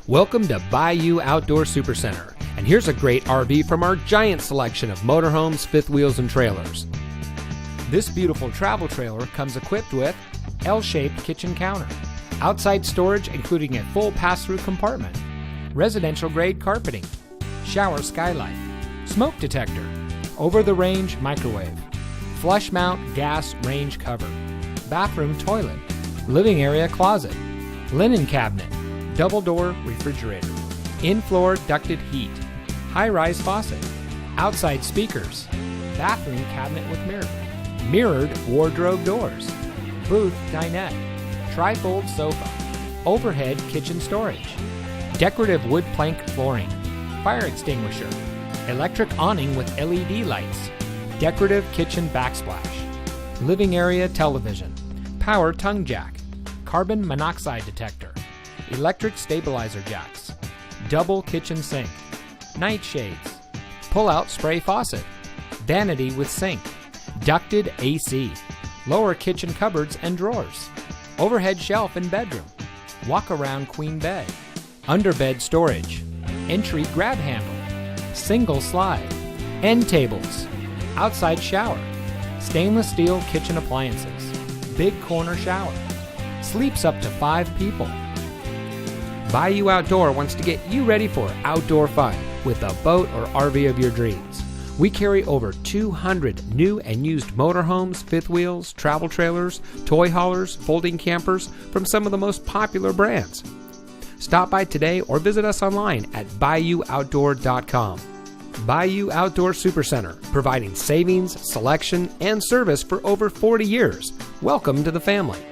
Welcome to Bayou Outdoor Supercenter, and here's a great RV from our giant selection of motorhomes, fifth wheels, and trailers. This beautiful travel trailer comes equipped with L-shaped kitchen counter, outside storage including a full pass-through compartment, residential grade carpeting, shower skylight, smoke detector, over-the-range microwave, flush mount gas range cover, bathroom toilet, living area closet, linen cabinet, double door refrigerator, in-floor ducted heat, high-rise faucet, outside speakers, bathroom cabinet with mirror, mirrored wardrobe doors, booth dinette, tri-fold sofa, overhead kitchen storage, decorative wood plank flooring, fire extinguisher, electric awning with LED lights, decorative kitchen backsplash, living area television, power tongue jack, carbon monoxide detector, electric stabilizer jacks, double kitchen sink, nightshades, pull-out spray faucet, vanity with sink, ducted AC, lower kitchen cupboards and drawers, overhead shelf in bedroom, walk-around queen bed, underbed storage, entry grab handle, single slide, end tables, outside shower, stainless steel kitchen appliances, big corner shower, sleeps up to 5 people. Bayou Outdoor wants to get you ready for outdoor fun with a boat or RV of your dreams. We carry over 200 new and used motorhomes, fifth wheels, travel trailers, toy haulers, folding campers from some of the most popular brands. Stop by today or visit us online at BayouOutdoor.com. Bayou Outdoor Supercenter, providing savings, selection, and service for over 40 years. Welcome to the family.